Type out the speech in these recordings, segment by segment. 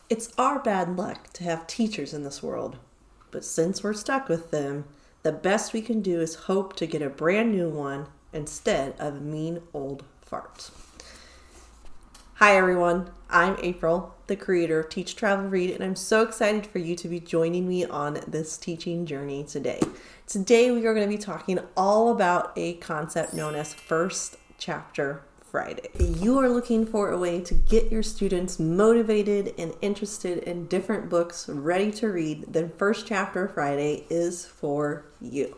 It's our bad luck to have teachers in this world, but since we're stuck with them, the best we can do is hope to get a brand new one instead of mean old farts. Hi everyone, I'm April, the creator of Teach Travel Read, and I'm so excited for you to be joining me on this teaching journey today. Today we are going to be talking all about a concept known as First Chapter Friday. You are looking for a way to get your students motivated and interested in different books ready to read, then First Chapter Friday is for you.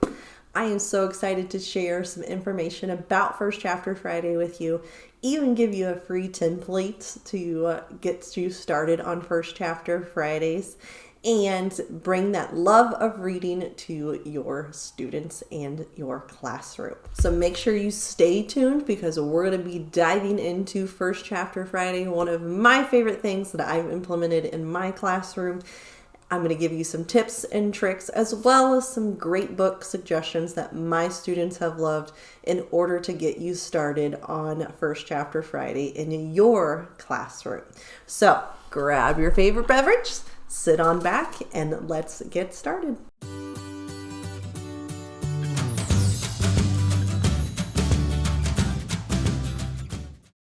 I am so excited to share some information about First Chapter Friday with you, even give you a free template to get you started on First Chapter Fridays, and bring that love of reading to your students and your classroom. So make sure you stay tuned because we're going to be diving into First Chapter Friday, one of my favorite things that I've implemented in my classroom. I'm going to give you some tips and tricks as well as some great book suggestions that my students have loved in order to get you started on First Chapter Friday in your classroom. So grab your favorite beverage, sit on back, and let's get started.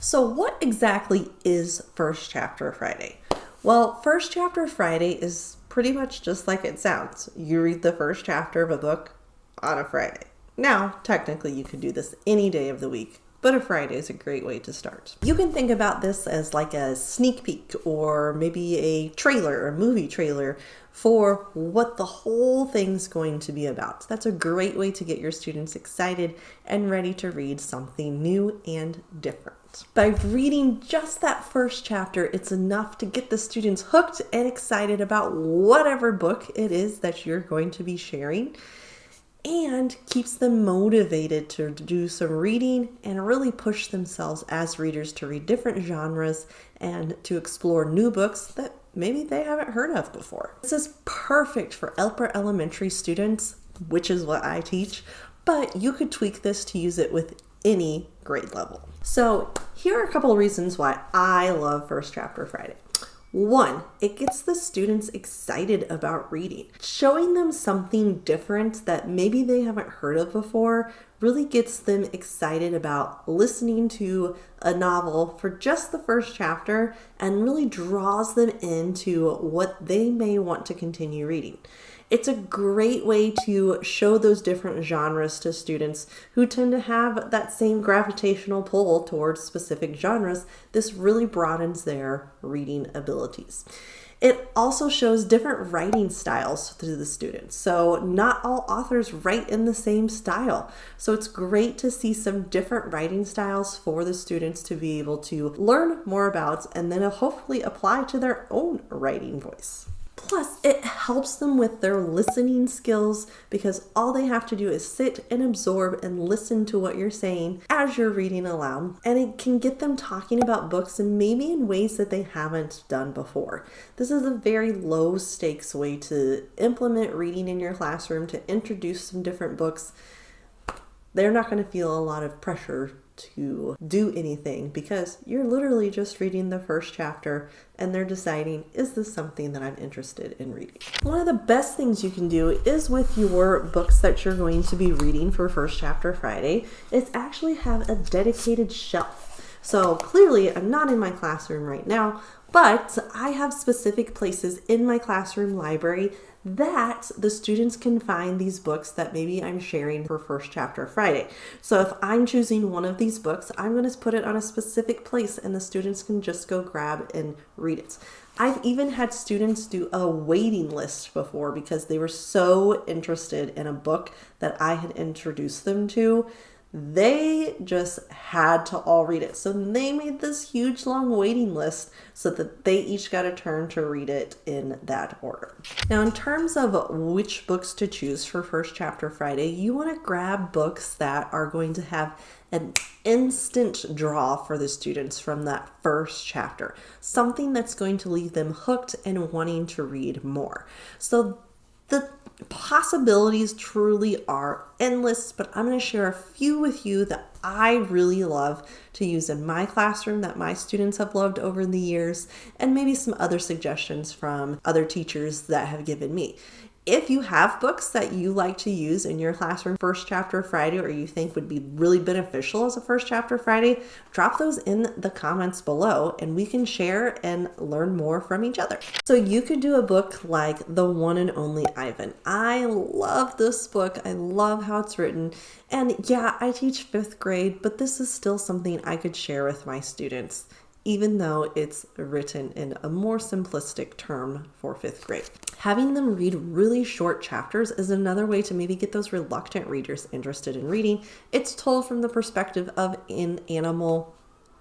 So what exactly is First Chapter Friday? Well, First Chapter Friday is pretty much just like it sounds. You read the first chapter of a book on a Friday. Now, technically you could do this any day of the week, but a Friday is a great way to start. You can think about this as like a sneak peek or maybe a trailer, a movie trailer for what the whole thing's going to be about. That's a great way to get your students excited and ready to read something new and different. By reading just that first chapter, it's enough to get the students hooked and excited about whatever book it is that you're going to be sharing, and keeps them motivated to do some reading and really push themselves as readers to read different genres and to explore new books that maybe they haven't heard of before. This is perfect for upper elementary students, which is what I teach, but you could tweak this to use it with any grade level. So here are a couple of reasons why I love First Chapter Friday. One, it gets the students excited about reading. Showing them something different that maybe they haven't heard of before really gets them excited about listening to a novel for just the first chapter and really draws them into what they may want to continue reading. It's a great way to show those different genres to students who tend to have that same gravitational pull towards specific genres. This really broadens their reading abilities. It also shows different writing styles to the students. So not all authors write in the same style. So it's great to see some different writing styles for the students to be able to learn more about and then hopefully apply to their own writing voice. Plus, it helps them with their listening skills because all they have to do is sit and absorb and listen to what you're saying as you're reading aloud. And it can get them talking about books and maybe in ways that they haven't done before. This is a very low stakes way to implement reading in your classroom, to introduce some different books. They're not going to feel a lot of pressure to do anything because you're literally just reading the first chapter and they're deciding, is this something that I'm interested in reading? One of the best things you can do is with your books that you're going to be reading for First Chapter Friday is actually have a dedicated shelf. So clearly I'm not in my classroom right now, but I have specific places in my classroom library that the students can find these books that maybe I'm sharing for First Chapter Friday. So if I'm choosing one of these books, I'm going to put it on a specific place and the students can just go grab and read it. I've even had students do a waiting list before because they were so interested in a book that I had introduced them to. They just had to all read it. So they made this huge long waiting list so that they each got a turn to read it in that order. Now, in terms of which books to choose for First Chapter Friday, you want to grab books that are going to have an instant draw for the students from that first chapter. Something that's going to leave them hooked and wanting to read more. So The possibilities truly are endless, but I'm going to share a few with you that I really love to use in my classroom that my students have loved over the years, and maybe some other suggestions from other teachers that have given me. If you have books that you like to use in your classroom First Chapter Friday, or you think would be really beneficial as a First Chapter Friday, drop those in the comments below and we can share and learn more from each other. So you could do a book like The One and Only Ivan. I love this book. I love how it's written. And yeah, I teach fifth grade, but this is still something I could share with my students, even though it's written in a more simplistic term for fifth grade. Having them read really short chapters is another way to maybe get those reluctant readers interested in reading. It's told from the perspective of an animal.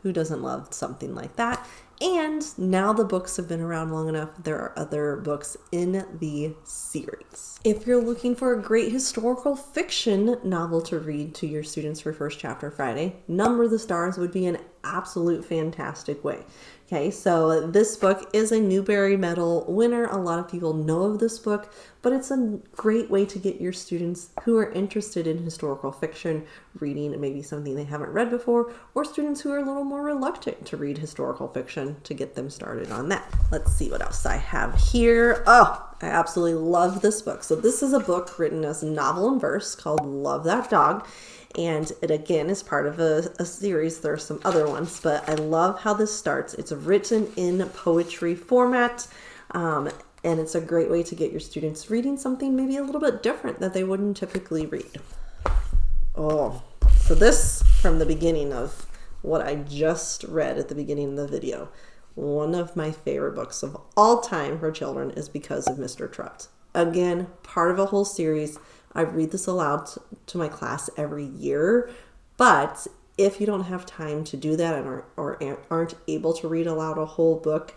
Who doesn't love something like that? And now the books have been around long enough, there are other books in the series. If you're looking for a great historical fiction novel to read to your students for First Chapter Friday, Number the Stars would be an absolute fantastic way. Okay, so this book is a Newbery Medal winner. A lot of people know of this book, but it's a great way to get your students who are interested in historical fiction reading maybe something they haven't read before, or students who are a little more reluctant to read historical fiction to get them started on that. Let's see what else I have here. Oh, I absolutely love this book. So this is a book written as novel and verse called Love That Dog. And it again is part of a series. There are some other ones, but I love how this starts. It's written in poetry format, and it's a great way to get your students reading something maybe a little bit different that they wouldn't typically read. Oh, so this from the beginning of what I just read at the beginning of the video. One of my favorite books of all time for children is Because of Mr. Trott. Again, part of a whole series. I read this aloud to my class every year, but if you don't have time to do that or aren't able to read aloud a whole book,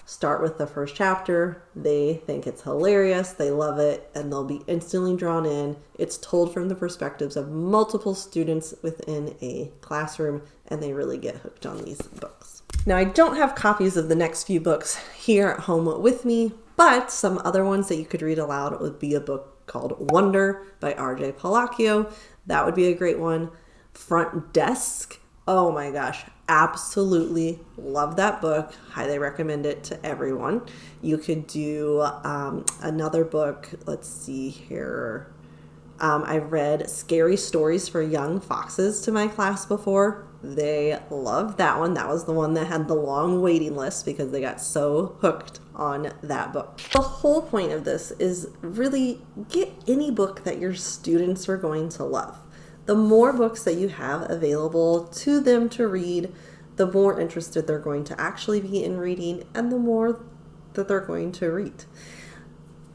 start with the first chapter. They think it's hilarious, they love it, and they'll be instantly drawn in. It's told from the perspectives of multiple students within a classroom, and they really get hooked on these books. Now, I don't have copies of the next few books here at home with me, but some other ones that you could read aloud would be a book called Wonder by R.J. Palacio. That would be a great one. Front Desk. Oh my gosh, absolutely love that book. Highly recommend it to everyone. You could do another book. Let's see here. I read Scary Stories for Young Foxes to my class before. They loved that one. That was the one that had the long waiting list because they got so hooked on that book. The whole point of this is really get any book that your students are going to love. The more books that you have available to them to read, the more interested they're going to actually be in reading and the more that they're going to read.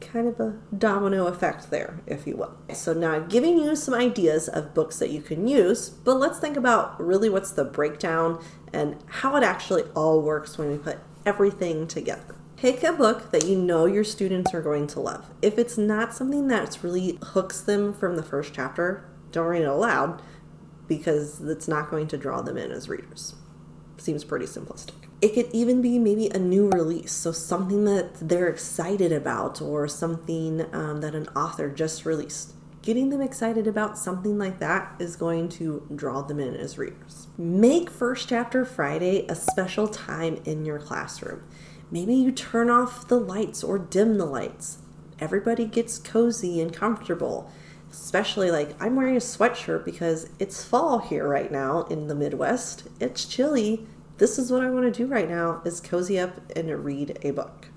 Kind of a domino effect there, if you will. So now I'm giving you some ideas of books that you can use, but let's think about really what's the breakdown and how it actually all works when we put everything together. Pick a book that you know your students are going to love. If it's not something that really hooks them from the first chapter, don't read it aloud because it's not going to draw them in as readers. Seems pretty simplistic. It could even be maybe a new release, so something that they're excited about or something that an author just released. Getting them excited about something like that is going to draw them in as readers. Make First Chapter Friday a special time in your classroom. Maybe you turn off the lights or dim the lights. Everybody gets cozy and comfortable. Especially like I'm wearing a sweatshirt because it's fall here right now in the Midwest. It's chilly. This is what I want to do right now is cozy up and read a book.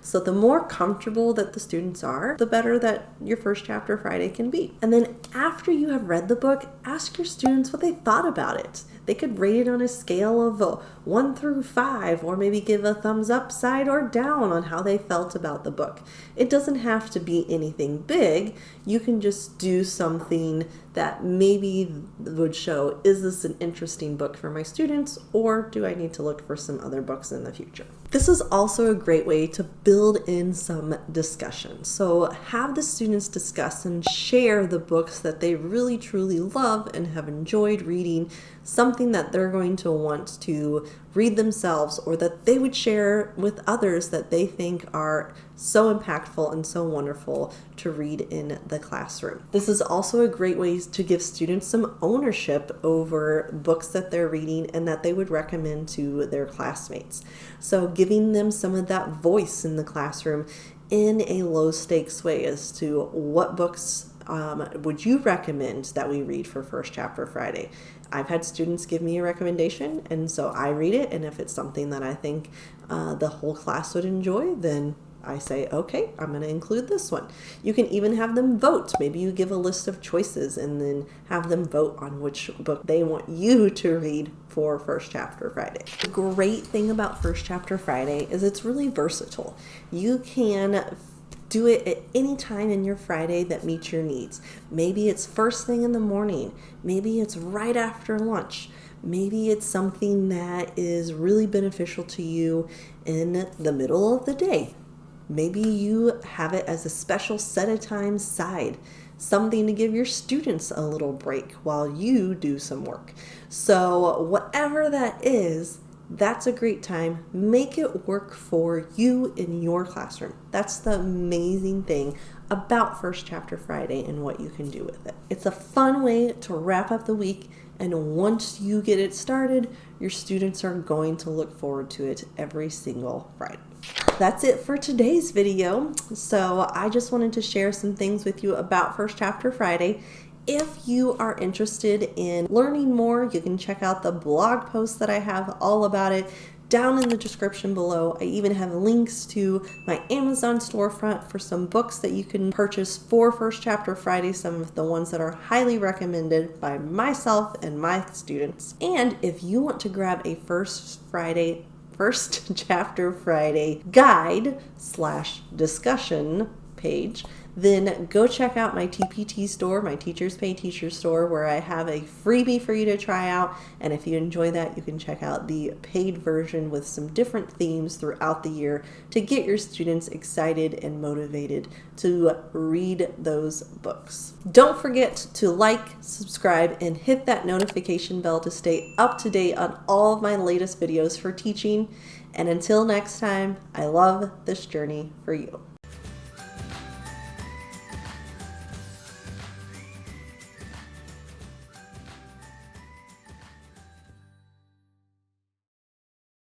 So the more comfortable that the students are, the better that your First Chapter Friday can be. And then after you have read the book, ask your students what they thought about it. They could rate it on a scale of 1 through 5, or maybe give a thumbs up, side, or down on how they felt about the book. It doesn't have to be anything big. You can just do something that maybe would show, is this an interesting book for my students, or do I need to look for some other books in the future? This is also a great way to build in some discussion. So have the students discuss and share the books that they really truly love and have enjoyed reading something that they're going to want to read themselves or that they would share with others that they think are so impactful and so wonderful to read in the classroom. This is also a great way to give students some ownership over books that they're reading and that they would recommend to their classmates. So giving them some of that voice in the classroom in a low stakes way as to what books would you recommend that we read for First Chapter Friday? I've had students give me a recommendation, and so I read it, and if it's something that I think the whole class would enjoy, then I say, okay, I'm going to include this one. You can even have them vote. Maybe you give a list of choices and then have them vote on which book they want you to read for First Chapter Friday. The great thing about First Chapter Friday is it's really versatile. You can do it at any time in your Friday that meets your needs. Maybe it's first thing in the morning. Maybe it's right after lunch. Maybe it's something that is really beneficial to you in the middle of the day. Maybe you have it as a special set of time side, something to give your students a little break while you do some work. So whatever that is, that's a great time. Make it work for you in your classroom. That's the amazing thing about First Chapter Friday and what you can do with it. It's a fun way to wrap up the week, and once you get it started, your students are going to look forward to it every single Friday. That's it for today's video. So I just wanted to share some things with you about First Chapter Friday. If you are interested in learning more, you can check out the blog post that I have all about it down in the description below. I even have links to my Amazon storefront for some books that you can purchase for First Chapter Friday, some of the ones that are highly recommended by myself and my students. And if you want to grab a First Chapter Friday guide / discussion page, then go check out my TPT store, my Teachers Pay Teachers store, where I have a freebie for you to try out. And if you enjoy that, you can check out the paid version with some different themes throughout the year to get your students excited and motivated to read those books. Don't forget to like, subscribe, and hit that notification bell to stay up to date on all of my latest videos for teaching. And until next time, I love this journey for you.